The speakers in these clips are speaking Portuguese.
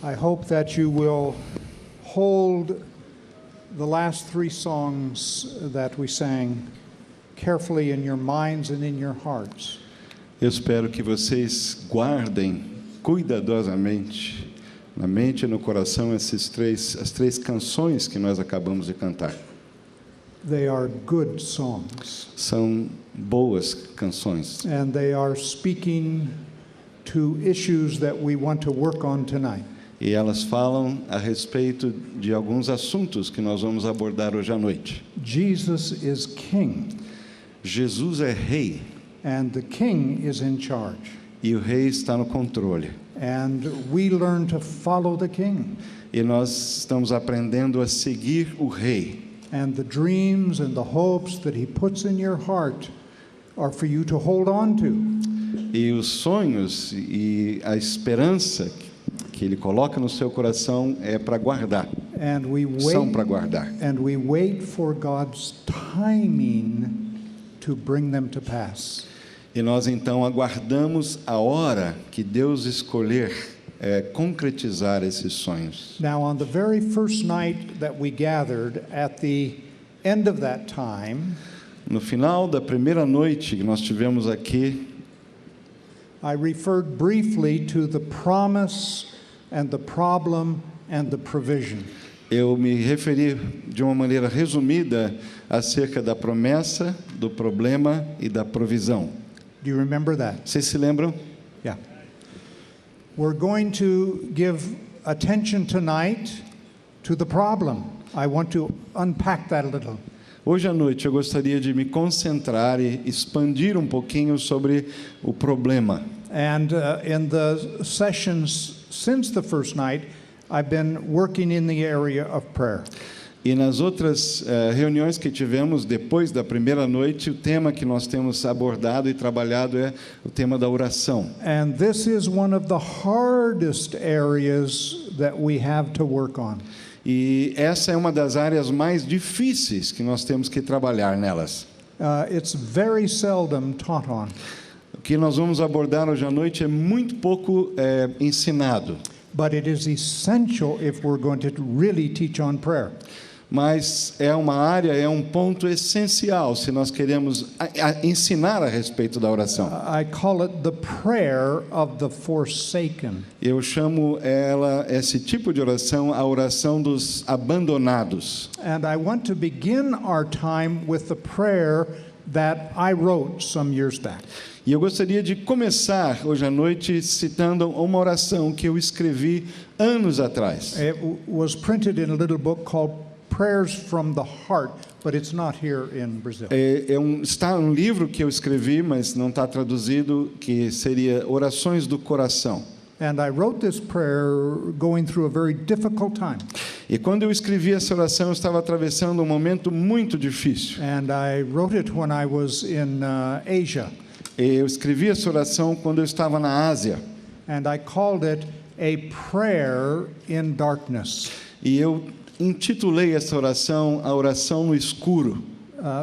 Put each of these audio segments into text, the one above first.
I hope that you will hold the last three songs that we sang carefully in your minds and in your hearts. Eu espero que vocês guardem cuidadosamente na mente e no coração as três canções que nós acabamos de cantar. They are good songs. São boas canções. And they are speaking to issues that we want to work on tonight. E elas falam a respeito de alguns assuntos que nós vamos abordar hoje à noite. Jesus is king. Jesus é rei. And the king is in charge. E o rei está no controle. And we learn to follow the king. E nós estamos aprendendo a seguir o rei. And the dreams and the hopes that he puts in your heart are for you to hold on to. E os sonhos e a esperança que ele coloca no seu coração é para guardar. São para guardar. And we wait for God's timing to bring them to pass. E nós então aguardamos a hora que Deus escolher concretizar esses sonhos. Now, on the very first night that we gathered, at the end of that time, no final da primeira noite que nós tivemos aqui, I referred briefly to the promise and the problem and the provision. Eu me referi de uma maneira resumida acerca da promessa, do problema e da provisão. Do you remember that? Vocês se lembram? Yeah. We're going to give attention tonight to the problem. I want to unpack that a little. Hoje à noite eu gostaria de me concentrar e expandir um pouquinho sobre o problema. And in the sessions since the first night, I've been working in the area of prayer. E nas outras reuniões que tivemos depois da primeira noite, o tema que nós temos abordado e trabalhado é o tema da oração. And this is one of the hardest areas that we have to work on. E essa é uma das áreas mais difíceis que nós temos que trabalhar nelas. It's very seldom taught on. O que nós vamos abordar hoje à noite é muito pouco ensinado. But it is essential if we're going to really teach on prayer. Mas é uma área, é um ponto essencial se nós queremos ensinar a respeito da oração. I call it the prayer of the forsaken. Eu chamo esse tipo de oração, a oração dos abandonados. And I want to begin our time with the prayer that I wrote some years back. E eu gostaria de começar hoje à noite citando uma oração que eu escrevi anos atrás. It was printed in a little book called Prayers from the Heart, but it's not here in Brazil. Está um livro que eu escrevi, mas não está traduzido, que seria Orações do Coração. And I wrote this prayer going through a very difficult time. E quando eu escrevi essa oração, eu estava atravessando um momento muito difícil. And I wrote it when I was in Asia. Eu escrevi essa oração quando eu estava na Ásia. And I called it a prayer in darkness. E eu intitulei essa oração a oração no escuro.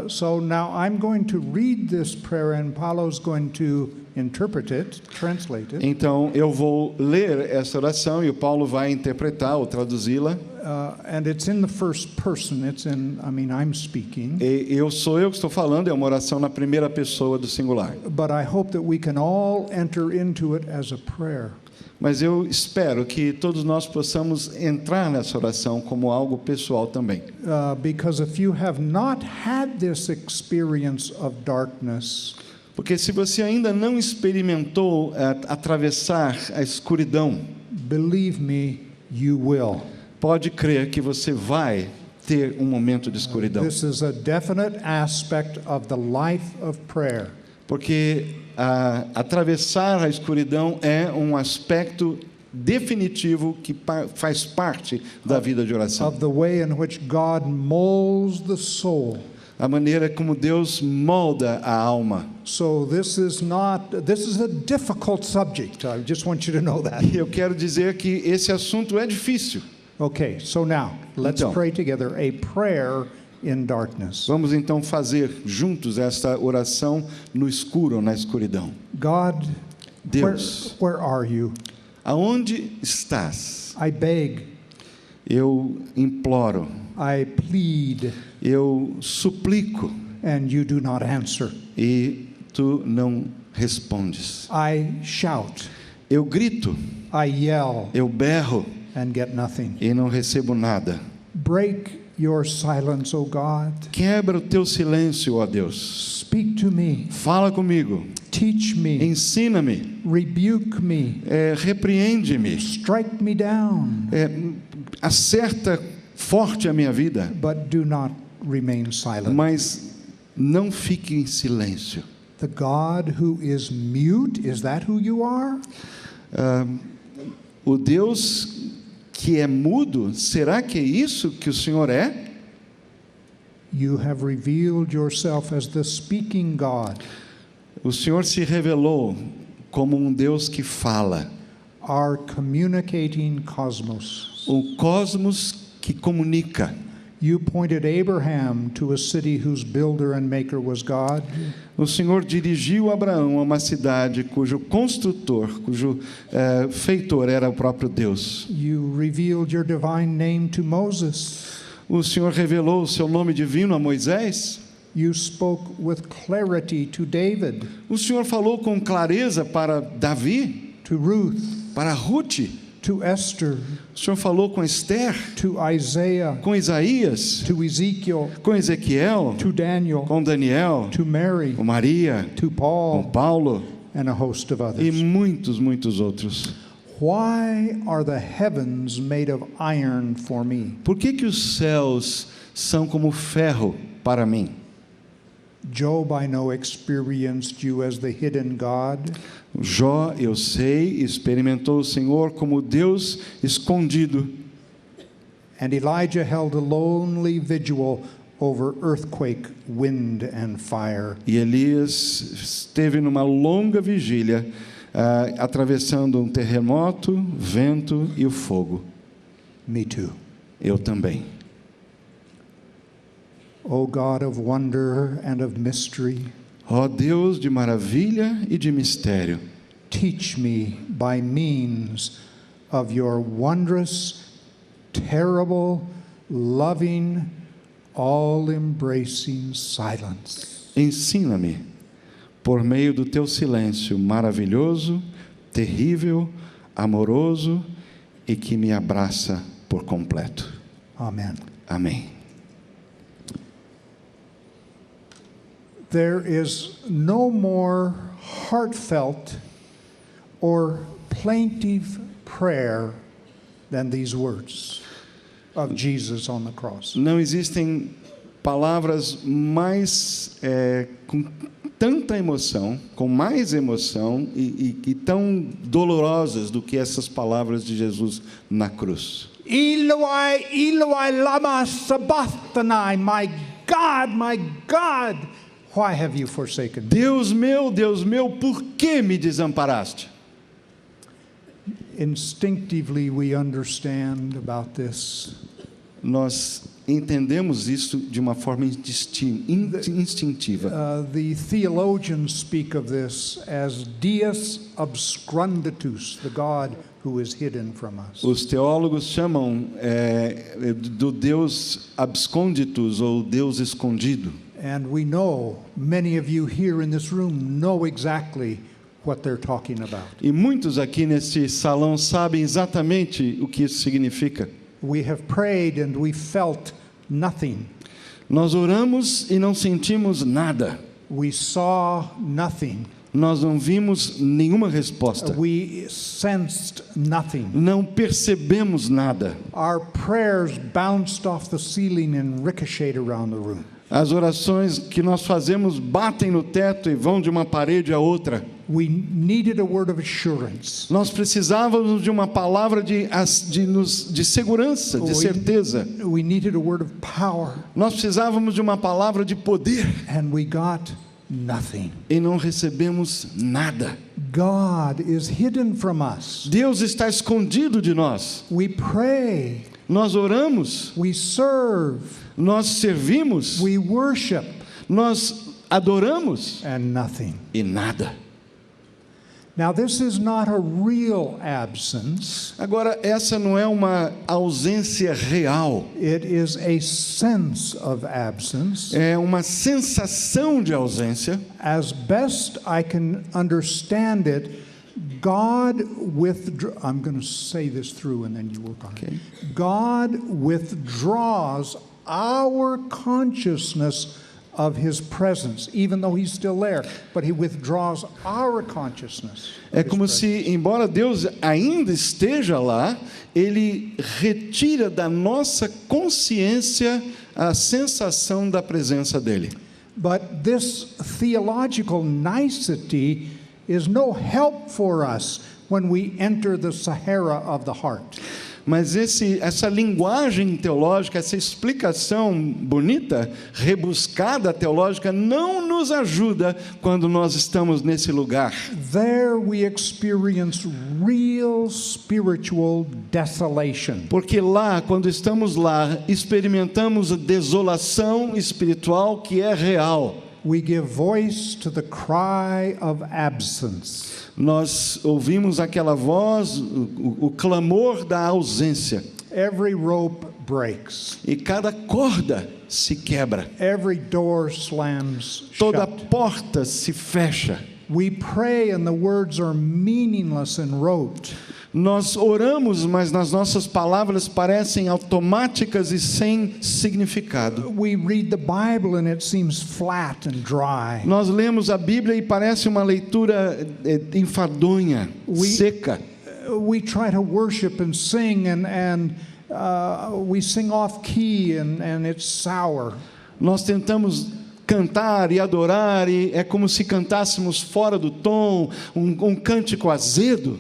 So now I'm going to read this prayer and Paulo's going to interpret it, translate it. Então eu vou ler essa oração e o Paulo vai interpretar ou traduzi-la. And it's in the first person. I'm speaking. Sou eu que estou falando, é uma oração na primeira pessoa do singular. But I hope that we can all enter into it as a prayer. Mas eu espero que todos nós possamos entrar nessa oração como algo pessoal também. Because if you have not had this experience of darkness, porque se você ainda não experimentou atravessar a escuridão, believe me, you will. Pode crer que você vai ter um momento de escuridão. This is a definite aspect of the life of prayer. Porque atravessar a escuridão é um aspecto definitivo que faz parte da vida de oração. Of the way in which God molds the soul. A maneira como Deus molda a alma. So this is a difficult subject. I just want you to know that. Eu quero dizer que esse assunto é difícil. Okay, so now let's pray together a prayer in darkness. Vamos então fazer juntos esta oração no escuro, na escuridão. God, Deus, where are you? Aonde estás? I beg, Eu imploro, I plead, eu suplico, and you do not answer. e tu não respondes. I shout, Eu grito, I yell, eu berro, and get nothing. e não recebo nada. Break your silence, O God. Quebra o teu silêncio, ó Deus. Speak to me. Fala comigo, Teach me. ensina-me, Rebuke me. repreende-me, Strike me down. acerta forte a minha vida, But do not remain silent. mas não fique em silêncio. The God who is mute, is that who you are? O Deus que é mudo, será que é isso que o Senhor é? You have revealed yourself as the speaking God, O Senhor se revelou como um Deus que fala, our communicating cosmos. o cosmos que comunica. You pointed Abraham to a city whose builder and maker was God. O Senhor dirigiu Abraão a uma cidade cujo construtor, cujo feitor era o próprio Deus. You revealed your divine name to Moses. O Senhor revelou o seu nome divino a Moisés. You spoke with clarity to David, O Senhor falou com clareza para Davi, to Ruth, para Ruth. to Esther, O Senhor falou com Esther, to Isaiah, com Isaías, to Ezekiel, com Ezequiel, to Daniel, com Daniel, to Mary, com Maria, to com Paul, Paulo and a host of e others. muitos outros. Why are the heavens made of iron for me? Por que os céus são como ferro para mim? Job, I know, experienced you as the hidden God. Jó, eu sei, experimentou o Senhor como Deus escondido. And Elijah held a lonely vigil over earthquake, wind, and fire. E Elias esteve numa longa vigília, atravessando um terremoto, vento e o fogo. Me too. Eu também. O God of wonder and of mystery, Ó Deus de maravilha e de mistério, teach me by means of your wondrous, terrible, loving, all-embracing silence. ensina-me, por meio do teu silêncio maravilhoso, terrível, amoroso e que me abraça por completo. Amen. Amém. There is no more heartfelt or plaintive prayer than these words of Jesus on the cross. Não existem palavras mais com tanta emoção, com mais emoção e tão dolorosas do que essas palavras de Jesus na cruz. Eloi, Eloi, lama sabachthani, my God, why have you forsaken me? Deus meu, por que me desamparaste? Instinctively we understand about this. Nós entendemos isso de uma forma instintiva. The theologians speak of this as Deus obscurandus, the God who is hidden from us. Os teólogos chamam do Deus absconditus ou Deus escondido. And we know, many of you here in this room know exactly what they're talking about. E muitos aqui neste salão sabem exatamente o que isso significa. We have prayed and we felt nothing. Nós oramos e não sentimos nada. We saw nothing. Nós não vimos nenhuma resposta. We sensed nothing. Não percebemos nada. Our prayers bounced off the ceiling and ricocheted around the room. As orações que nós fazemos batem no teto e vão de uma parede a outra. We needed a word of assurance. Nós precisávamos de uma palavra de segurança, de certeza. We needed a word of power. Nós precisávamos de uma palavra de poder. And we got nothing. E não recebemos nada. God is hidden from us. Deus está escondido de nós. We pray. Nós oramos. We serve. Nós servimos. We worship. Nós adoramos. And nothing. E nada. Now, this is not a real absence. Agora, essa não é uma ausência real, It is a sense of absence. é uma sensação de ausência. As best I can understand it, God I'm going to say this through and then you work on Okay. it. God withdraws our consciousness of his presence, even though he's still there, but he withdraws our consciousness. É como se, embora Deus ainda esteja lá, Ele retira da nossa consciência a sensação da presença dEle. But this theological nicety is no help for us when we enter the Sahara of the heart. Mas essa linguagem teológica, essa explicação bonita, rebuscada teológica, não nos ajuda quando nós estamos nesse lugar. There we experience real spiritual desolation. Porque lá, quando estamos lá, experimentamos a desolação espiritual que é real. We give voice to the cry of absence. Nós ouvimos aquela voz, o clamor da ausência. Every rope breaks. E cada corda se quebra. Every door slams Toda shut. porta se fecha. We pray and the words are meaningless and rote. Nós oramos, mas nas nossas palavras parecem automáticas e sem significado. We read the Bible and it seems flat and dry. Nós lemos a Bíblia e parece uma leitura enfadonha, seca. We try to worship and sing and we sing off key and it's sour. Nós tentamos cantar e adorar e é como se cantássemos fora do tom, um cântico azedo.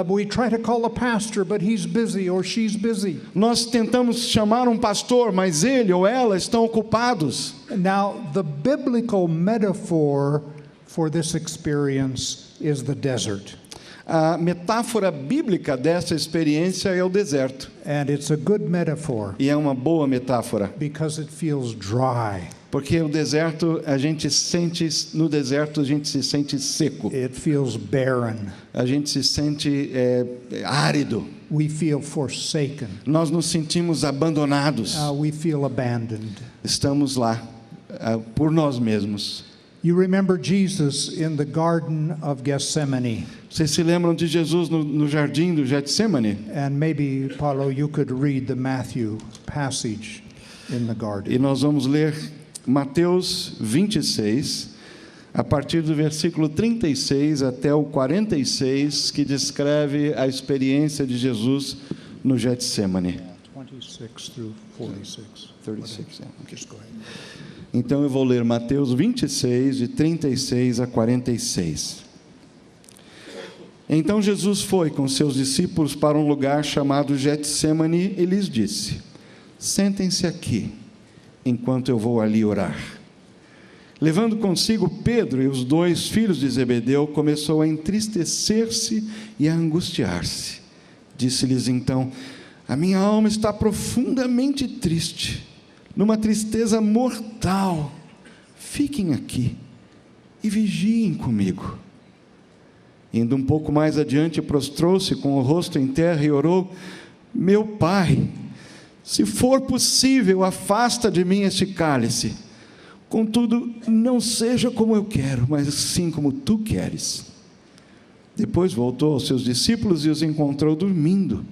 We try to call a pastor, but he's busy or she's busy. Nós tentamos chamar um pastor, mas ele ou ela estão ocupados. Now, the biblical metaphor for this experience is the desert. A metáfora bíblica dessa experiência é o deserto. And it's a good metaphor E é uma boa metáfora, because it feels dry. porque o deserto, no deserto a gente se sente seco. It feels barren. A gente se sente árido. We feel forsaken. Nós nos sentimos abandonados. We feel abandoned. Estamos lá por nós mesmos. You remember Jesus in the Garden of Gethsemane. Vocês se lembram de Jesus no jardim do Getsemane? And maybe, Paulo, you could read the Matthew passage in the garden. E nós vamos ler Mateus 26, a partir do versículo 36 até o 46, que descreve a experiência de Jesus no Getsemane. 26 through 46. 36, okay. Just go ahead. Então eu vou ler Mateus 26, de 36 a 46. Então Jesus foi com seus discípulos para um lugar chamado Getsemane e lhes disse: sentem-se aqui, enquanto eu vou ali orar. Levando consigo Pedro e os 2 filhos de Zebedeu, começou a entristecer-se e a angustiar-se. Disse-lhes então: a minha alma está profundamente triste, numa tristeza mortal. Fiquem aqui e vigiem comigo. Indo um pouco mais adiante, prostrou-se com o rosto em terra e orou: meu Pai, se for possível, afasta de mim este cálice. Contudo, não seja como eu quero, mas sim como tu queres. Depois voltou aos seus discípulos e os encontrou dormindo.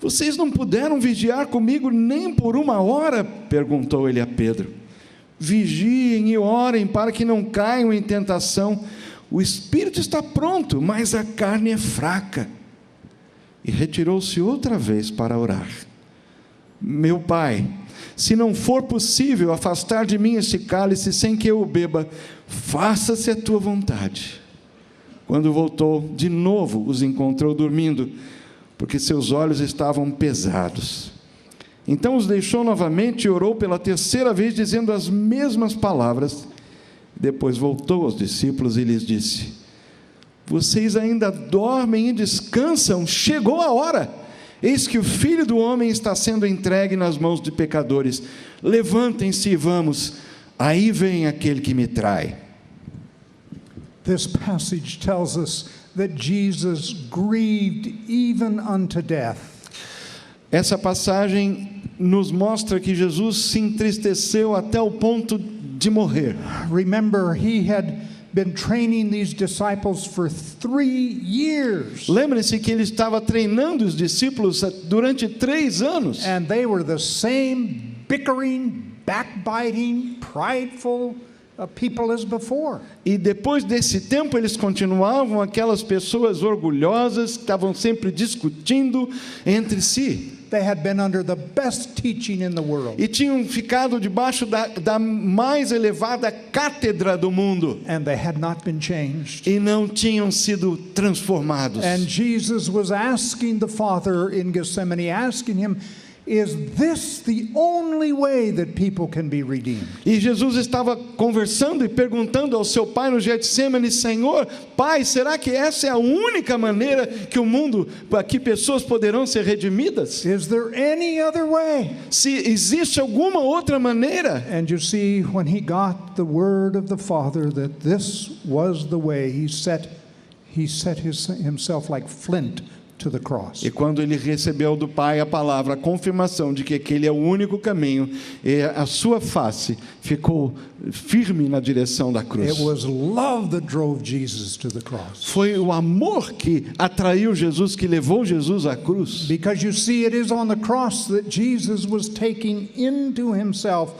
Vocês não puderam vigiar comigo nem por 1 hora? Perguntou ele a Pedro. Vigiem e orem para que não caiam em tentação. O espírito está pronto, mas a carne é fraca. E retirou-se outra vez para orar. Meu Pai, se não for possível afastar de mim este cálice sem que eu o beba, faça-se a tua vontade. Quando voltou, de novo os encontrou dormindo, porque seus olhos estavam pesados. Então os deixou novamente e orou pela 3ª vez, dizendo as mesmas palavras. Depois voltou aos discípulos e lhes disse: vocês ainda dormem e descansam? Chegou a hora. Eis que o Filho do Homem está sendo entregue nas mãos de pecadores. Levantem-se e vamos. Aí vem aquele que me trai. This passage tells us that Jesus grieved even unto death. Essa passagem nos mostra que Jesus se entristeceu até o ponto de morrer. Remember, he had been training these disciples for 3 years. Lembre-se que ele estava treinando os discípulos durante 3 anos. And they were the same bickering, backbiting, prideful people as before. E depois desse tempo eles continuavam aquelas pessoas orgulhosas que estavam sempre discutindo entre si. They had been under the best teaching in the world. E tinham ficado debaixo da mais elevada cátedra do mundo. And they had not been changed. E não tinham sido transformados. And Jesus was asking the Father in Gethsemane, asking him, is this the only way that people can be redeemed? E Jesus estava conversando e perguntando ao seu pai no Getsêmani: Senhor, Pai, será que essa é a única maneira que o mundo, que pessoas poderão ser redimidas? Is there any other way? Se existe alguma outra maneira? And you see, when he got the word of the Father that this was the way, he set himself like flint to the cross. E quando ele recebeu do Pai a palavra, a confirmação de que aquele é o único caminho, a sua face ficou firme na direção da cruz. It was love that drove Jesus to the cross. Foi o amor que atraiu Jesus, que levou Jesus à cruz. Because you see, it is on the cross that Jesus was taking into himself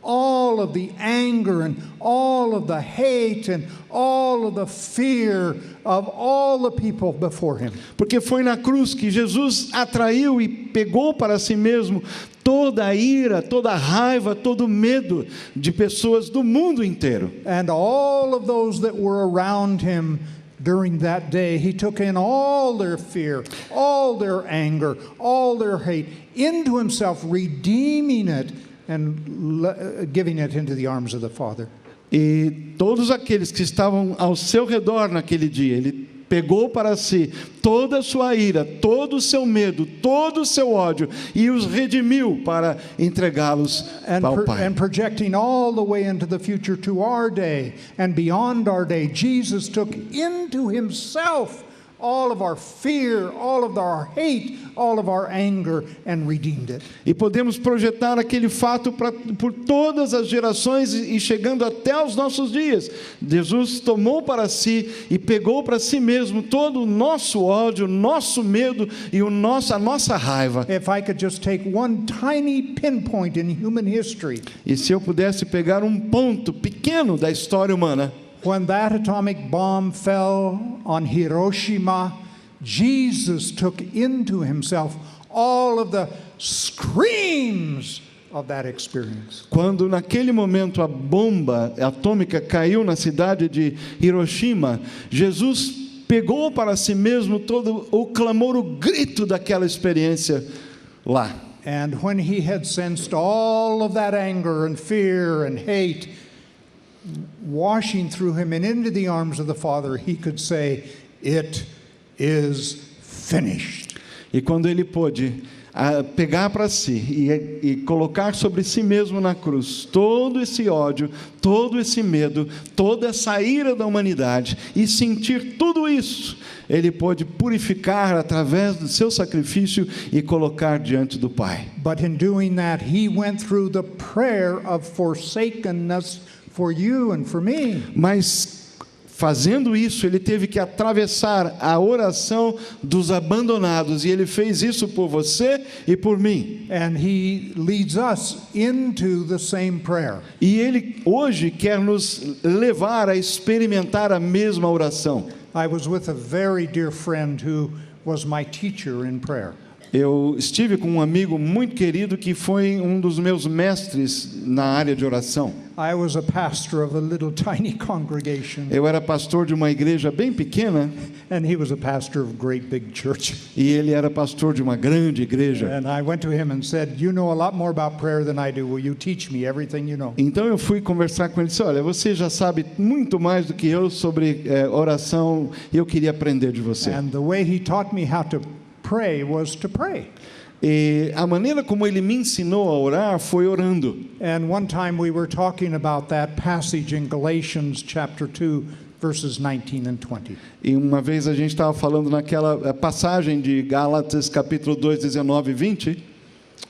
all of the anger and all of the hate and all of the fear of all the people before him. Porque foi na cruz que Jesus atraiu e pegou para si mesmo toda a ira, toda a raiva, todo o medo de pessoas do mundo inteiro. And all of those that were around him during that day, he took in all their fear, all their anger, all their hate into himself, redeeming it and giving it into the arms of the Father. E todos aqueles que estavam ao seu redor naquele dia, ele pegou para si toda a sua ira, todo o seu medo, todo o seu ódio e os redimiu para entregá-los ao Pai. And projecting all the way into the future to our day and beyond our day, Jesus took into himself all of our fear, all of our hate, all of our anger, and redeemed it. E podemos projetar aquele fato por todas as gerações e chegando até os nossos dias. Jesus tomou para si e pegou para si mesmo todo o nosso ódio, o nosso medo e a nossa raiva. If I could just take one tiny pinpoint in human history. E se eu pudesse pegar um ponto pequeno da história humana, when that atomic bomb fell on Hiroshima, Jesus took into himself all of the screams of that experience. Quando naquele momento a bomba atômica caiu na cidade de Hiroshima, Jesus pegou para si mesmo todo o clamor, o grito daquela experiência lá. And when he had sensed all of that anger and fear and hate washing through him and into the arms of the Father, he could say, "It is finished." E quando ele pôde pegar para si e colocar sobre si mesmo na cruz todo esse ódio, todo esse medo, toda essa ira da humanidade e sentir tudo isso, ele pôde purificar através do seu sacrifício e colocar diante do Pai. But in doing that, he went through the prayer of forsakenness for you and for me. Mas fazendo isso, ele teve que atravessar a oração dos abandonados, e ele fez isso por você e por mim. And he leads us into the same prayer. E ele hoje quer nos levar a experimentar a mesma oração. I was with a very dear friend who was my teacher in prayer. Eu estive com um amigo muito querido que foi um dos meus mestres na área de oração. I was a pastor of a little tiny congregation. Eu era pastor de uma igreja bem pequena. And he was a pastor of a great big church. E ele era pastor de uma grande igreja. And I went to him and said, "You know a lot more about prayer than I do. Will you teach me everything you know?" Então eu fui conversar com ele e disse: olha, você já sabe muito mais do que eu sobre oração, e eu queria aprender de você. And the way he taught me how to pray was to pray. E a maneira como ele me ensinou a orar foi orando. And one time we were talking about that passage in Galatians chapter 2, verses 19 and 20. E uma vez a gente estava falando naquela passagem de Gálatas, capítulo 2, 19 e 20.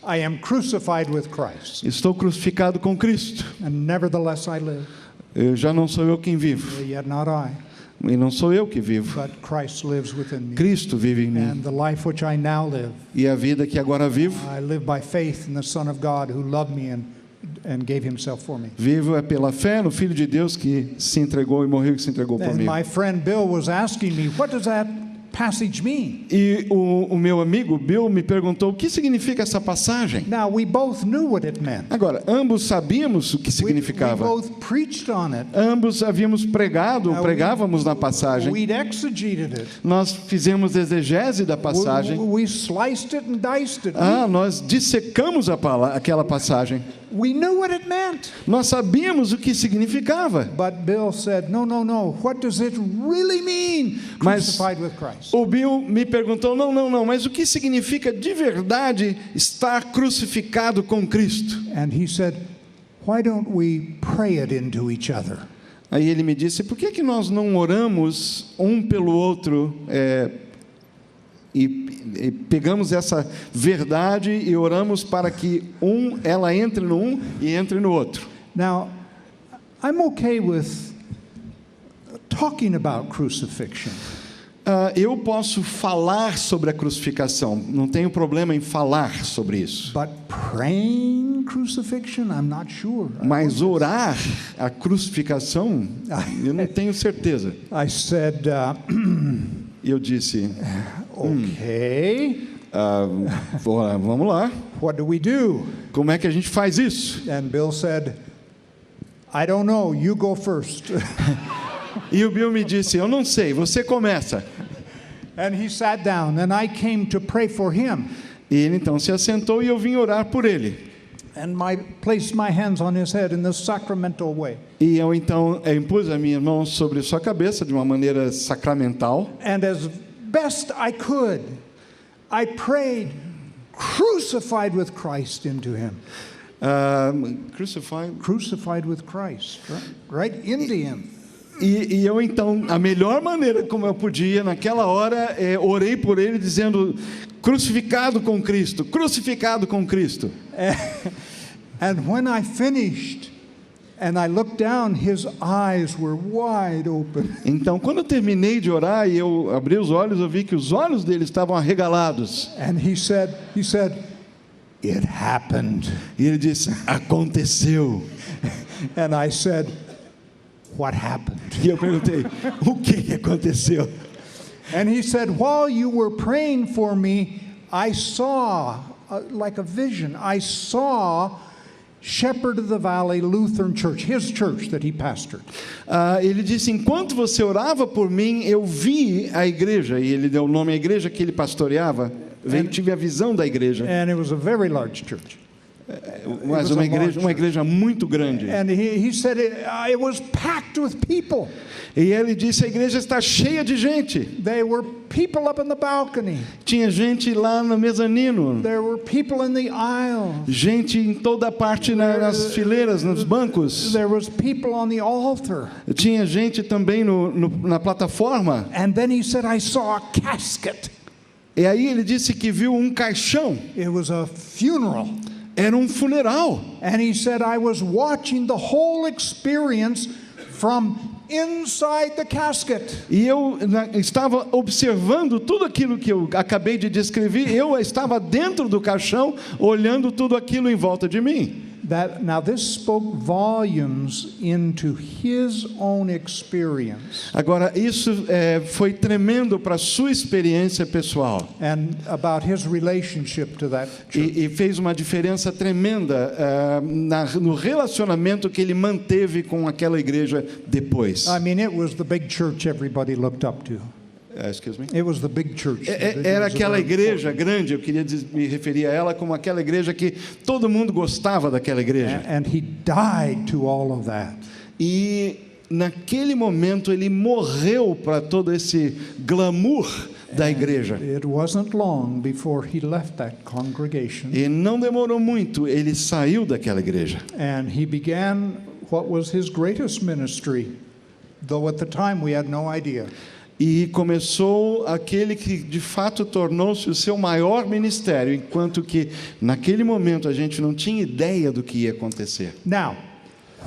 I am crucified with Christ, Estou crucificado com Cristo. and nevertheless I live. Já não sou eu quem vivo. Yet not I, E não sou eu que vivo. but Christ lives within me. Cristo vive em mim. And the life which I now live, E a vida que agora vivo, I live by faith in the Son of God who loved me and gave himself for me. vivo é pela fé no Filho de Deus que se entregou e morreu e que se entregou por And mim. my friend Bill was asking me, what does that passage mean? E o meu amigo Bill me perguntou o que significa essa passagem. Now, we both knew what it meant. Agora, ambos sabíamos o que We significava. both preached on it. Ambos havíamos pregado, Now, pregávamos na passagem. We'd exegeted it. Nós fizemos exegese da passagem. We sliced it and diced it. Nós dissecamos aquela passagem. We knew what it meant. Nós sabíamos o que significava. But Bill said, no. What does it really mean, Mas crucified with Christ? o Bill me perguntou, não, mas o que significa de verdade estar crucificado com Cristo? And he said, why don't we pray it into each other? Aí ele me disse, por que nós não oramos um pelo outro e pegamos essa verdade e oramos para que ela entre no um e entre no outro? Now, I'm okay with talking about crucifixion. Eu posso falar sobre a crucificação, não tenho problema em falar sobre isso. But praying crucifixion, I'm not sure. Mas orar a crucificação, eu não tenho certeza. I said, E eu disse, okay, vamos lá, what do we do? como é que a gente faz isso? And Bill said, I don't know, you go first. E o Bill me disse, eu não sei, você começa. And he sat down, and I came to pray for him. E ele então se assentou e eu vim orar por ele. And placed my hands on his head in this sacramental way. E eu então impus a minha mão sobre sua cabeça de uma maneira sacramental. And as best I could, I prayed, crucified with Christ into him. Crucified with Christ, right into him. E eu então, a melhor maneira como eu podia, naquela hora, orei por ele dizendo, crucificado com Cristo, crucificado com Cristo. And when I finished, and I looked down, his eyes were wide open. Então, quando eu terminei de orar e eu abri os olhos, eu vi que os olhos dele estavam arregalados. And he said, it happened. E ele disse, aconteceu. And I said, what happened? E eu perguntei, o que aconteceu? And he said, while you were praying for me, I saw, like a vision, I saw Shepherd of the Valley Lutheran Church, his church that he pastored. Ele disse, enquanto você orava por mim, eu vi a igreja, e ele deu o nome à igreja que ele pastoreava, tive a visão da igreja. And it was a very large church. Mas uma igreja muito grande. And he said it was packed with people. E ele disse, a igreja está cheia de gente. There were people up in the balcony. Tinha gente lá no mezanino. There were people in the aisle. Gente em toda parte nas fileiras, nos bancos. There was people on the altar. Tinha gente também na plataforma. And then he said, I saw a casket. E aí ele disse que viu um caixão. It was a funeral. Era um funeral. And he said, I was watching the whole experience from inside the casket. E eu estava observando tudo aquilo que eu acabei de descrever. Eu estava dentro do caixão, olhando tudo aquilo em volta de mim. Now this spoke volumes into his own experience. Agora isso foi tremendo para a sua experiência pessoal. And about his relationship to that church. E fez uma diferença tremenda no relacionamento que ele manteve com aquela igreja depois. I mean, it was the big church everybody looked up to. Excuse me? It was the big church. Era aquela igreja grande, eu queria me referir a ela como aquela igreja que todo mundo gostava daquela igreja. And he died to all of that. E naquele momento ele morreu para todo esse glamour da igreja. It wasn't long before he left that congregation. E não demorou muito, ele saiu daquela igreja. And he began what was his greatest ministry, though at the time we had no idea. E começou aquele que de fato tornou-se o seu maior ministério, enquanto que naquele momento a gente não tinha ideia do que ia acontecer. Now,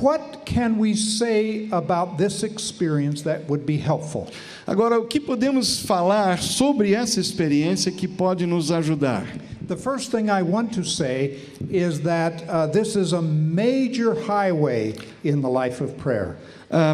what can we say about this experience that would be helpful? Agora, o que podemos falar sobre essa experiência que pode nos ajudar? The first thing I want to say is that this is a major highway in the life of prayer.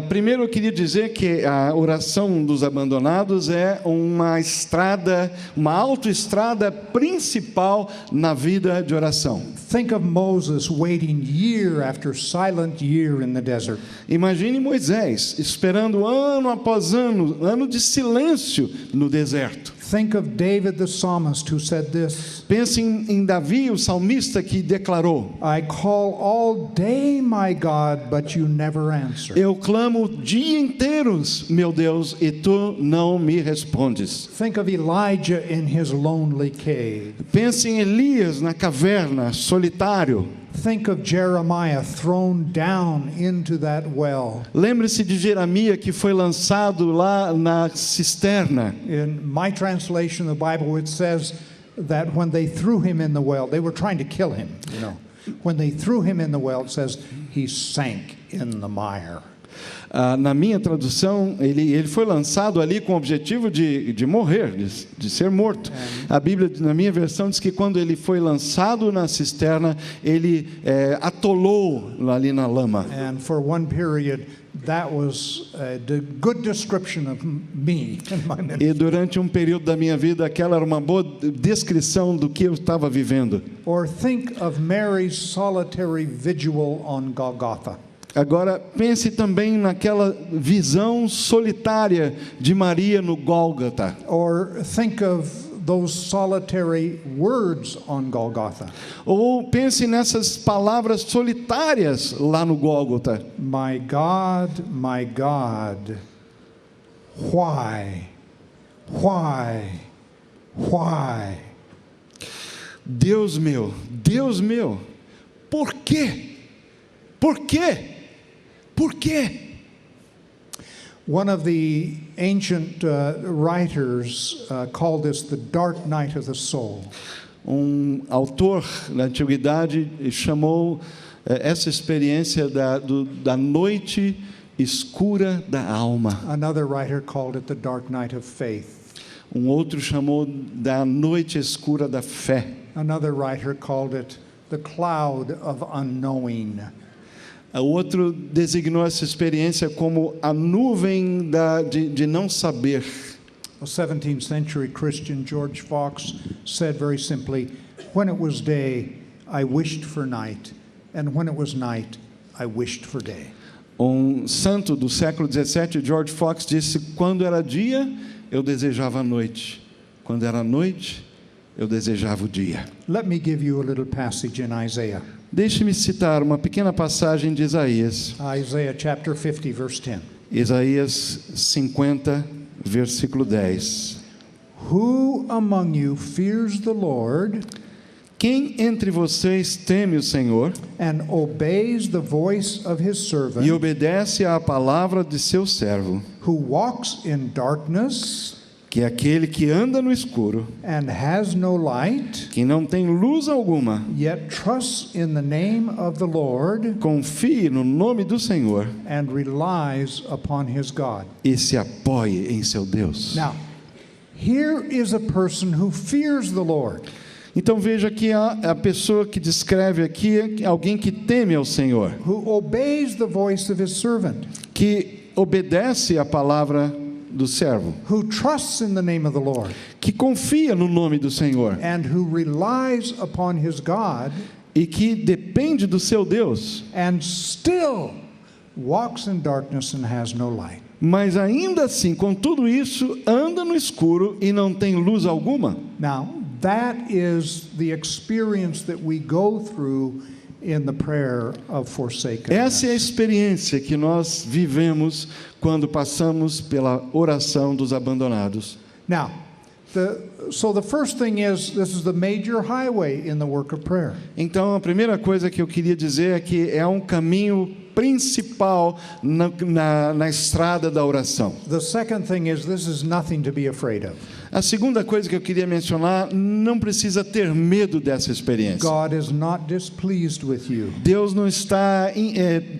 Primeiro eu queria dizer que a oração dos abandonados é uma estrada, uma autoestrada principal na vida de oração. Think of Moses waiting year after silent year in the desert. Imagine Moisés esperando ano após ano, ano de silêncio no deserto. Think of David the psalmist who said this. Pense em Davi, o salmista, que declarou: I call all day, my God, but you never answer. Eu clamo o dia inteiro, meu Deus, e tu não me respondes. Think of Elijah in his lonely cave. Pense em Elias na caverna, solitário. Think of Jeremiah thrown down into that well. Lembre-se de Jeremias, que foi lançado lá na cisterna. In my translation of the Bible, it says that when they threw him in the well, they were trying to kill him, you know. When they threw him in the well, it says he sank in the mire. Na minha tradução, ele foi lançado ali com o objetivo de morrer, de ser morto. A Bíblia, na minha versão, diz que quando ele foi lançado na cisterna, ele atolou ali na lama. And for one period, that was a good description of me and my ministry. E durante um período da minha vida, aquela era uma boa descrição do que eu estava vivendo. Or think of Mary's solitary vigil on Golgotha. Agora, pense também naquela visão solitária de Maria no Gólgota. Or think of those solitary words on Golgotha. Ou pense nessas palavras solitárias lá no Gólgota. My God, why? Deus meu, por quê? Por quê? Por quê? One of the ancient writers called this the dark night of the soul. Autor na antiguidade chamou essa experiência da noite escura da alma. Another writer called it the dark night of faith. Outro chamou da noite escura da fé. Another writer called it the cloud of unknowing. Outro designou essa experiência como a nuvem de não saber. A 17th century Christian, George Fox, said very simply, when it was day, I wished for night, and when it was night, I wished for day. Santo do século 17, George Fox, disse: quando era dia, eu desejava a noite. Quando era noite, eu desejava o dia. Let me give you a little passage in Isaiah. Deixe-me citar uma pequena passagem de Isaías. Isaiah chapter 50, verse 10. Isaías 50, versículo 10. Who among you fears the Lord Quem entre vocês teme o Senhor and obeys the voice of his servant, e obedece à palavra de seu servo, who walks in darkness que é aquele que anda no escuro, and has no light, que não tem luz alguma, yet trusts in the name of the Lord confie no nome do Senhor and relies upon his God. e se apoie em seu Deus. Now, here is a person who fears the Lord. Então veja que a pessoa que descreve aqui é alguém que teme ao Senhor, Who obeys the voice of his servant, que obedece à palavra do servo, who trusts in the name of the Lord, que confia no nome do Senhor and who relies upon his God, e que depende do seu Deus, and still walks in darkness and has no light. mas ainda assim, com tudo isso, anda no escuro e não tem luz alguma. Now, that is the experience that we go through in the prayer of forsakenness. Essa é a experiência que nós vivemos quando passamos pela oração dos abandonados. Now, so the first thing is, this is the major highway in the work of prayer. Então, a primeira coisa que eu queria dizer é que é um caminho principal na estrada da oração. The second thing is, this is nothing to be afraid of. A segunda coisa que eu queria mencionar, não precisa ter medo dessa experiência. God is not displeased with you. Deus não está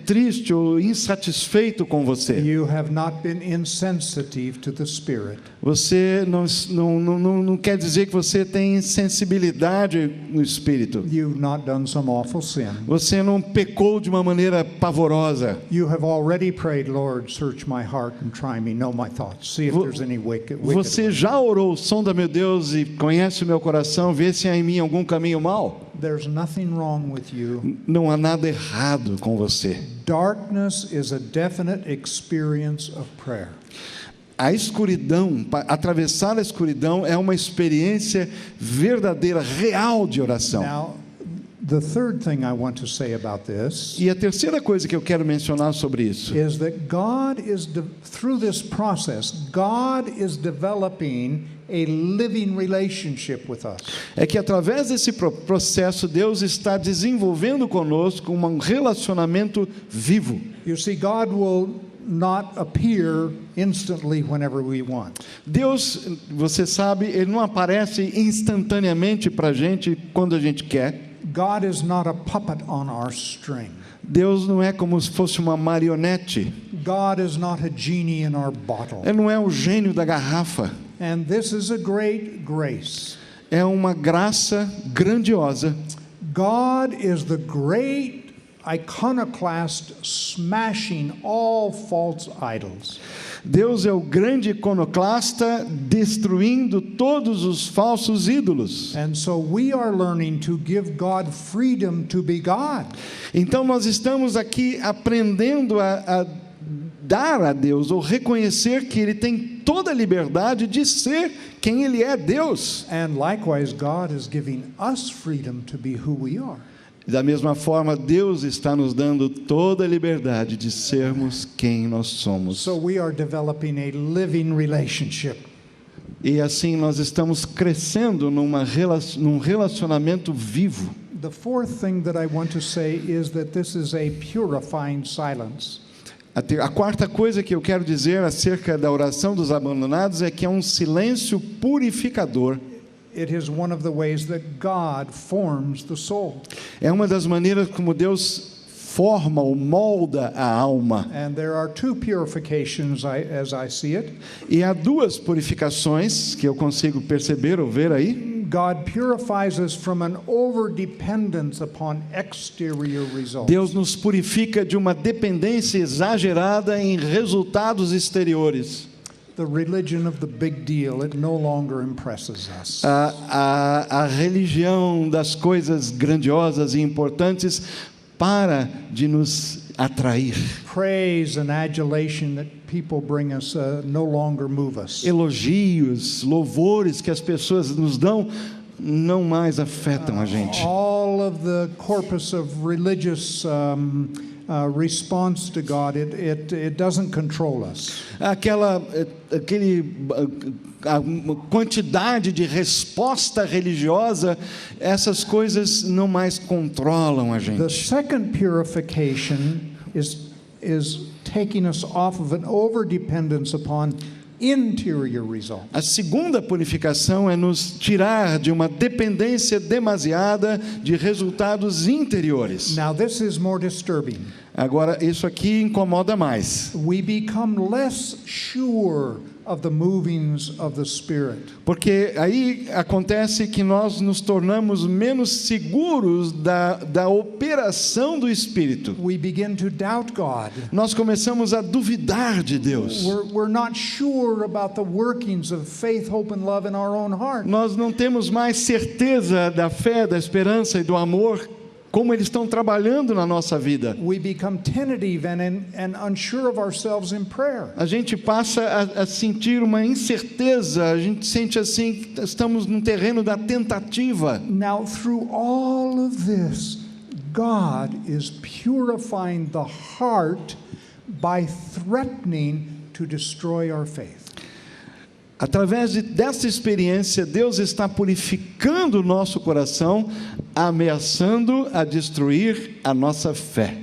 triste ou insatisfeito com você. You have not been insensitive to the Spirit. Você não quer dizer que você tem sensibilidade no Espírito. You've not done some awful sin. Você não pecou de uma maneira pavorosa. You have already prayed, Lord, search my heart and try me, know my thoughts, see if there's any wicked Você way. já orou, sonda meu Deus e conhece o meu coração, vê se há em mim algum caminho mau? There's nothing wrong with you. Não há nada errado com você. Darkness is a definite experience of prayer. A escuridão, atravessar a escuridão é uma experiência verdadeira, real de oração. Now, the third thing I want to say about this E a terceira coisa que eu quero mencionar sobre isso is that God is, through this process, God is developing a living relationship with us. é que através desse processo Deus está desenvolvendo conosco um relacionamento vivo. You see, God will not appear instantly whenever we want. Deus, você sabe, Ele não aparece instantaneamente para a gente quando a gente quer. God is not a puppet on our string. Deus não é como se fosse uma marionete. God is not a genie in our bottle. Ele não é o gênio da garrafa. And this is a great grace. É uma graça grandiosa. God is the great iconoclast smashing all false idols. Deus é o grande iconoclasta destruindo todos os falsos ídolos. And so we are learning to give God freedom to be God. Então nós estamos aqui aprendendo a dar a Deus, ou reconhecer que Ele tem toda a liberdade de ser quem Ele é, Deus. And likewise, God is giving us freedom to be who we are. Da mesma forma, Deus está nos dando toda a liberdade de sermos quem nós somos. So we are developing a living relationship. E assim nós estamos crescendo num relacionamento vivo. The fourth thing that I want to say is that this is a purifying silence. A quarta coisa que eu quero dizer acerca da oração dos abandonados é que é um silêncio purificador. It is one of the ways that God forms the soul. É uma das maneiras como Deus forma ou molda a alma. And there are two purifications as I see it. E há duas purificações que eu consigo perceber ou ver aí. God purifies us from an overdependence upon exterior results. Deus nos purifica de uma dependência exagerada em resultados exteriores. The religion of the big deal, it no longer impresses us. A religião das coisas grandiosas e importantes para de nos atrair. Praise and adulation that people bring us no longer move us. Elogios, louvores que as pessoas nos dão não mais afetam a gente. All of the corpus of religious response to God, it doesn't control us. A quantidade de resposta religiosa, essas coisas não mais controlam a The gente. second purification is taking us off of an overdependence upon interior results. A segunda purificação é nos tirar de uma dependência demasiada de resultados interiores. Now this is more disturbing. Agora, isso aqui incomoda mais, We become less sure of the movings of the Spirit. porque aí acontece que nós nos tornamos menos seguros da operação do Espírito. We begin to doubt God. Nós começamos a duvidar de Deus. We're not sure about the workings of faith, hope, and love in our own heart. Nós não temos mais certeza da fé, da esperança e do amor, como eles estão trabalhando na nossa vida. We become tentative and unsure of ourselves in prayer. A gente passa a sentir uma incerteza, a gente sente assim que estamos num terreno da tentativa. Now, through all of this, God is purifying the heart by threatening to destroy our faith. Através dessa experiência, Deus está purificando o nosso coração, ameaçando a destruir a nossa fé.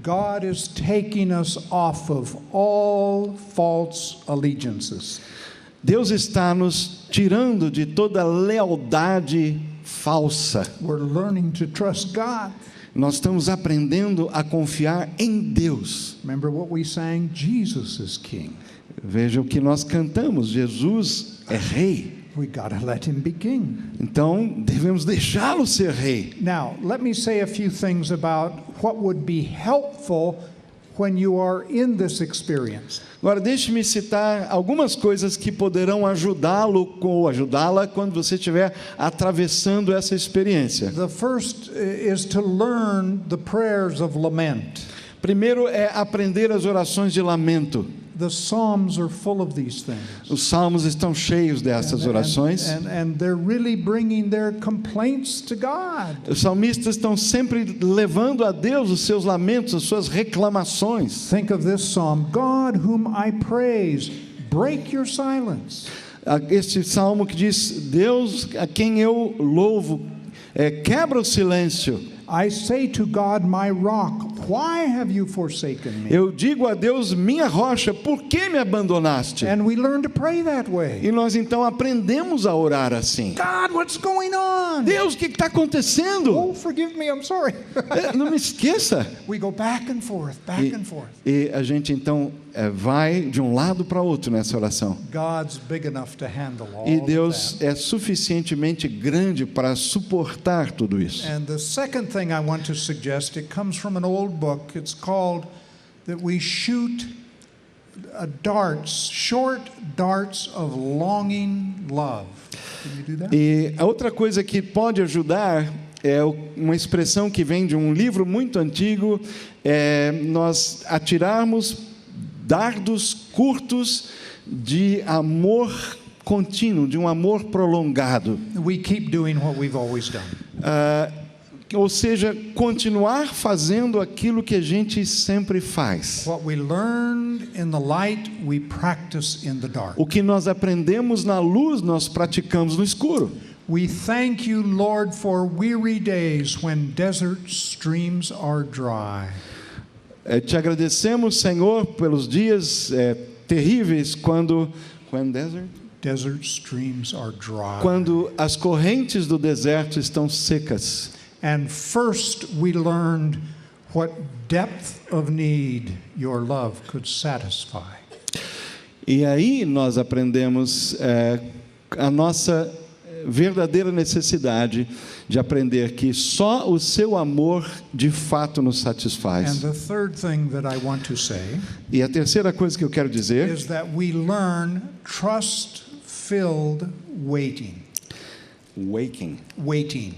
God is taking us off of all false allegiances. Deus está nos tirando de toda lealdade falsa. We're learning to trust God. Nós estamos aprendendo a confiar em Deus. Remember what we sang? Jesus is King. Veja o que nós cantamos: Jesus é rei. We got to let him be king. Então, devemos deixá-lo ser rei. Now, let me say a few things about what would be helpful when you are in this experience. Agora, deixe-me citar algumas coisas que poderão ajudá-lo ou ajudá-la quando você estiver atravessando essa experiência. The first is to learn the prayers of lament. Primeiro é aprender as orações de lamento. The Psalms are full of these things. Os salmos estão cheios dessas orações. And they're really bringing their complaints to God. Os salmistas estão sempre levando a Deus os seus lamentos, as suas reclamações. Think of this psalm: God whom I praise, break your silence. Este salmo que diz: Deus a quem eu louvo, quebra o silêncio. I say to God, my rock, why have you forsaken me? Eu digo a Deus, minha rocha, por que me abandonaste? And we learn to pray that way. E nós então aprendemos a orar assim. God, what's going on? Deus, o que está acontecendo? Oh, forgive me, I'm sorry. Não me esqueça. We go back and forth, back and forth. E a gente então vai de um lado para outro nessa oração. God's big enough to handle all E of Deus that. é suficientemente grande para suportar tudo isso. And the second thing I want to suggest, it comes from an old book. It's called that we shoot short darts of longing love. Can you do that? E a outra coisa que pode ajudar é uma expressão que vem de um livro muito antigo, nós atirarmos dardos curtos de amor contínuo, de um amor prolongado. We keep doing what we've always done. Ou seja, continuar fazendo aquilo que a gente sempre faz. What we learned in the light, we practice in the dark. O que nós aprendemos na luz, nós praticamos no escuro. We thank you, Lord, for weary days when desert streams are dry. Te agradecemos, Senhor, pelos dias terríveis quando Desert streams are dry. quando as correntes do deserto estão secas. And first we learned what depth of need your love could satisfy. E aí nós aprendemos a nossa verdadeira necessidade de aprender que só o seu amor de fato nos And satisfaz. the third thing that I want to say E a terceira coisa que eu quero dizer is that we learn trust-filled waiting. Waiting. Waiting.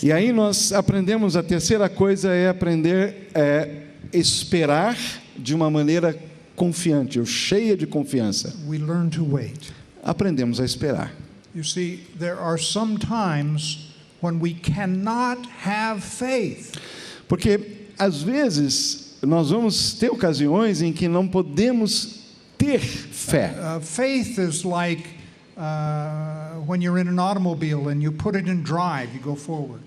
E aí nós aprendemos, a terceira coisa é aprender a esperar de uma maneira confiante, ou cheia de confiança. We learn to wait. Aprendemos a esperar. You see, there are some times when we cannot have faith. Porque às vezes nós vamos ter ocasiões em que não podemos ter fé. Faith is like when you're in an automobile and you put it in drive, you go forward.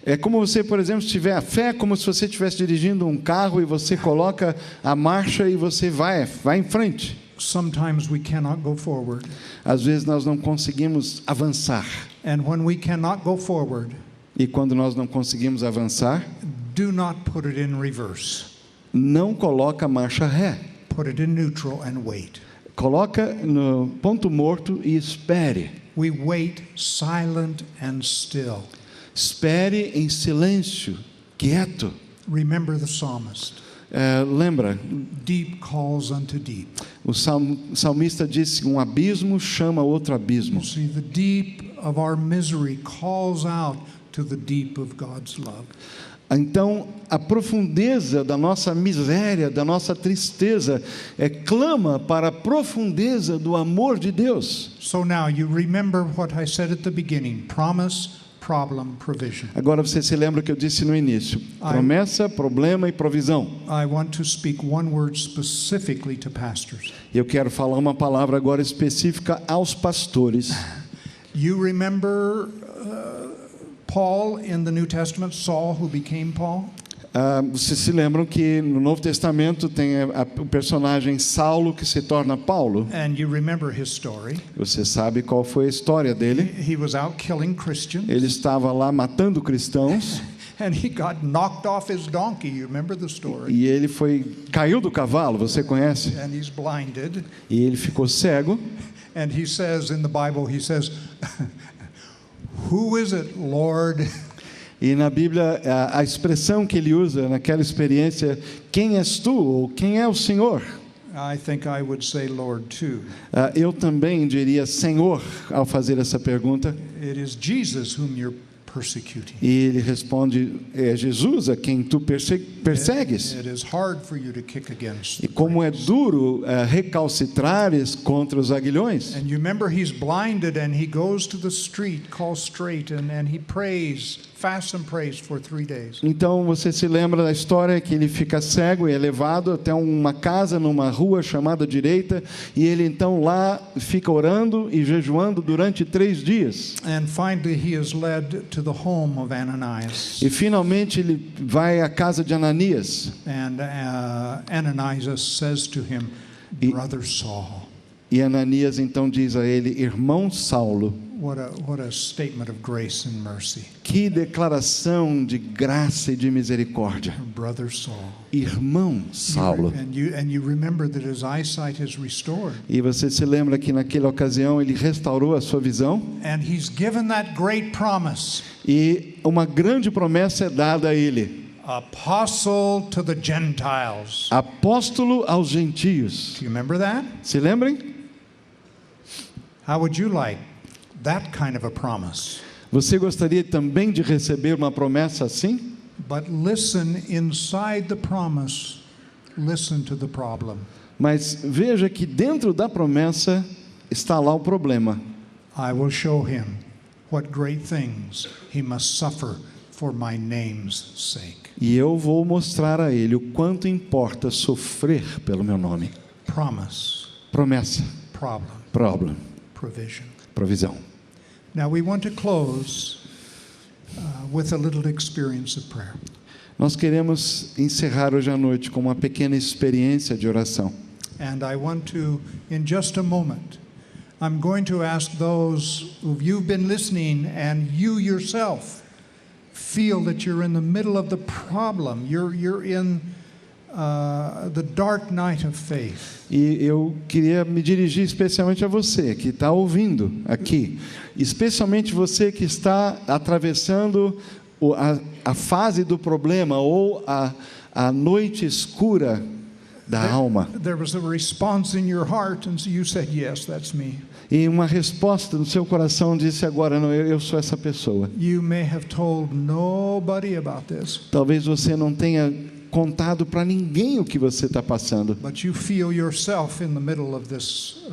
É como você, por exemplo, se tiver a fé, como se você estivesse dirigindo um carro e você coloca a marcha e você vai em frente. Sometimes we cannot go forward. Às vezes nós não conseguimos avançar. And when we cannot go forward, E quando nós não conseguimos avançar, do not put it in reverse. não coloca a marcha ré. Put it in neutral and wait. Coloca no ponto morto e espere. We wait silent and still. Espere em silêncio, quieto. Remember the psalmist. Lembra, Deep calls unto deep. o salmista disse: um abismo chama outro abismo. You see, the deep of our misery calls out to the deep of God's love. Então, a profundeza da nossa miséria, da nossa tristeza, clama para a profundeza do amor de Deus. So now you remember what I said at the beginning: promise, problem, provision. Agora você se lembra o que eu disse no início: promessa, problema e provisão. I want to speak one word specifically to pastors. E eu quero falar uma palavra agora específica aos pastores. You remember Paul in the New Testament, Saul who became Paul? Vocês se lembram que no Novo Testamento tem o personagem Saulo que se torna Paulo. And you remember his story. Você sabe qual foi a história dele. He was out killing Christians. Ele estava lá matando cristãos. And he got knocked off his donkey. You remember the story? E ele caiu do cavalo, você conhece? And he's blinded. E ele ficou cego. And he says in the Bible, he says, "Who is it, Lord?" E na Bíblia, a expressão que ele usa naquela experiência, quem és tu? Ou quem é o Senhor? I think I would say Lord too. Eu também diria Senhor ao fazer essa pergunta. It is Jesus whom you're persecuting. E ele responde, é Jesus a quem tu persegues. It is hard for you to kick against. E como é duro recalcitrares contra os aguilhões. And you remember he's blinded and he goes to the street called Straight and he prays, fasts and prays for 3 days. Então você se lembra da história que ele fica cego e é levado até uma casa numa rua chamada Direita, e ele então lá fica orando e jejuando durante 3 dias. And finally he is led to the home of Ananias. E finalmente ele vai à casa de Ananias. And Ananias says to him, "Brother Saul." E Ananias então diz a ele, irmão Saulo. What a statement of grace and mercy. Que declaração de graça e de misericórdia. Brother Saul. Irmão Saulo. And you remember that his eyesight is restored. E você se lembra que naquela ocasião ele restaurou a sua visão? And he's given that great promise. E uma grande promessa é dada a ele. Apostle to the Gentiles. Apóstolo aos gentios. Do you remember that? Se lembrem? How would you like that kind of a promise? Você gostaria também de receber uma promessa assim? But listen, inside the promise, listen to the problem. Mas veja que dentro da promessa está lá o problema. I will show him what great things he must suffer for my name's sake. E eu vou mostrar a ele o quanto importa sofrer pelo meu nome. Promise, Promessa, problem, provision. provisão. Now we want to close with a little experience of prayer. Nós queremos encerrar hoje à noite com uma pequena experiência de oração. And I want to, in just a moment, I'm going to ask those who you've been listening and you yourself feel that you're in the middle of the problem. You're in the dark night of faith. E eu queria me dirigir especialmente a você que está ouvindo aqui, especialmente você que está atravessando a fase do problema ou a noite escura da alma. There was a response in your heart and you said, "Yes, that's me." E uma resposta no seu coração disse agora, não, eu sou essa pessoa. You may have told nobody about this. Talvez você não tenha contado para ninguém o que você está passando. But you feel yourself in the middle of this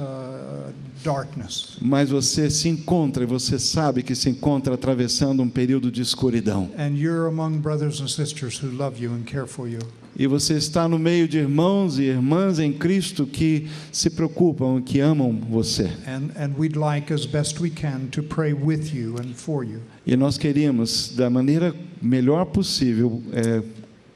darkness. Mas você se encontra, e você sabe que se encontra atravessando um período de escuridão. And you're among brothers and sisters who love you and care for you. E você está no meio de irmãos e irmãs em Cristo que se preocupam, que amam você. And we'd like as best we can to pray with you and for you. E nós queríamos, da maneira melhor possível,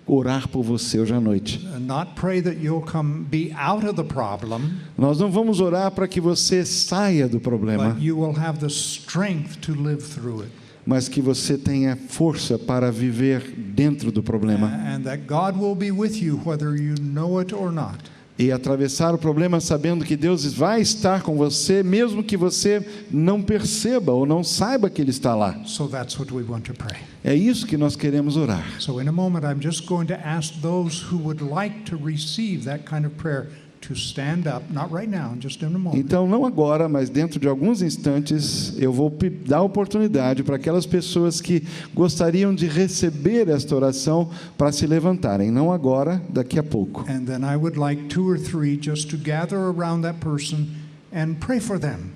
orar por você hoje à noite. Not pray that you'll be out of the problem. Nós não vamos orar para que você saia do problema, But you will have the strength to live through it. mas que você tenha força para viver dentro do problema. And that God will be with you whether you know it or not. E atravessar o problema sabendo que Deus vai estar com você, mesmo que você não perceba ou não saiba que Ele está lá. So that's what we want to pray. É isso que nós queremos orar. So in a moment I'm just going to ask those who would like to receive that kind of prayer to stand up, not right now, just in a moment. Então, não agora, mas dentro de alguns instantes, eu vou dar oportunidade para aquelas pessoas que gostariam de receber esta oração para se levantarem. Não agora, daqui a pouco. And then I would like 2 or 3 just to gather around that person and pray for them,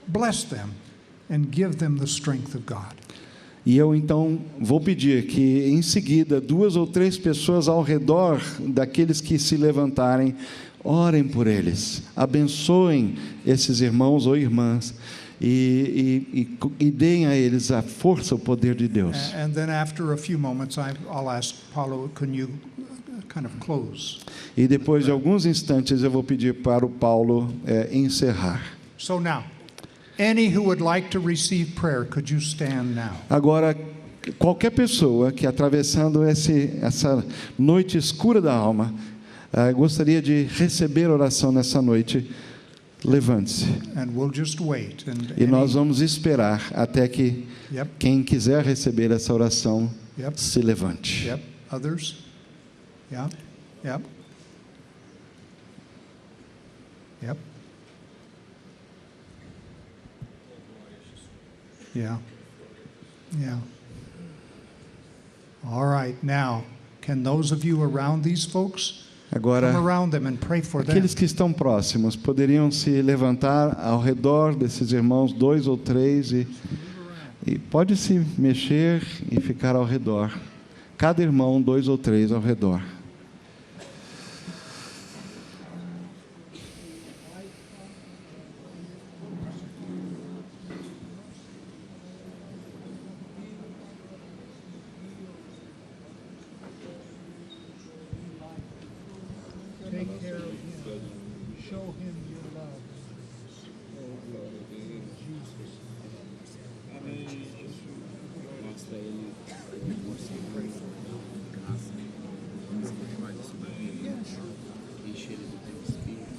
bless them, and give them the strength of God. E eu então vou pedir que em seguida 2 ou 3 pessoas ao redor daqueles que se levantarem, orem por eles, abençoem esses irmãos ou irmãs e deem a eles a força, o poder de Deus. And then after a few moments, I'll ask Paulo, can you kind of close? E depois de alguns instantes eu vou pedir para o Paulo encerrar. So now, any who would like to receive prayer, could you stand now? Agora, qualquer pessoa que atravessando essa noite escura da alma, gostaria de receber oração nessa noite, levante-se. And we'll just wait. And E nós vamos esperar até que Yep. quem quiser receber essa oração Yep. se levante. Yep. Others? Yeah. Yep. Yep. Yeah. Yeah. All right. Now, can those of you around these folks Agora, come around them and pray for them? aqueles que estão próximos poderiam se levantar ao redor desses irmãos, 2 ou 3, e pode se mexer e ficar ao redor. Cada irmão, 2 ou 3 ao redor. Take care of him. Show him your love. Mostra ele, mostra ele graça, faz isso daí, enche ele do teu espírito.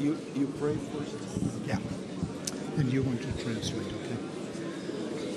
You pray first. Yeah. And you want to translate, okay?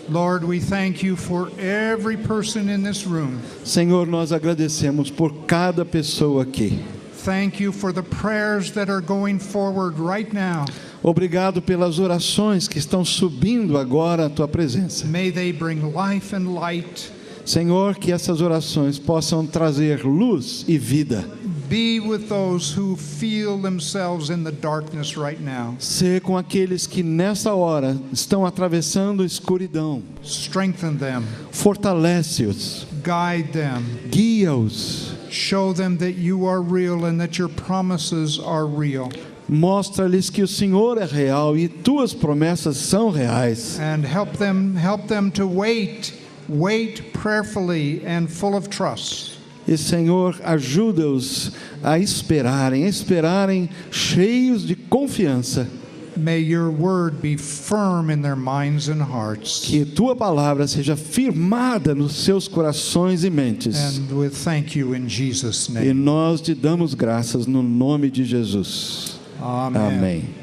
Lord, we thank you for every person in this room. Senhor, nós agradecemos por cada pessoa aqui. Thank you for the prayers that are going forward right now. Obrigado pelas orações que estão subindo agora à tua presença. May they bring life and light. Senhor, que essas orações possam trazer luz e vida. Be with those who feel themselves in the darkness right now. Ser com aqueles que nessa hora estão atravessando escuridão. Strengthen them. Fortalece-os. Guide them. Guia-os. Show them that you are real and that your promises are real. Mostra-lhes que o Senhor é real e tuas promessas são reais. And help them to wait prayerfully and full of trust. E, Senhor, ajuda-os a esperarem cheios de confiança. May your word be firm in their minds and hearts. Que tua palavra seja firmada nos seus corações e mentes. And we thank you in Jesus' E name. nós te damos graças no nome de Jesus. Amen. Amém.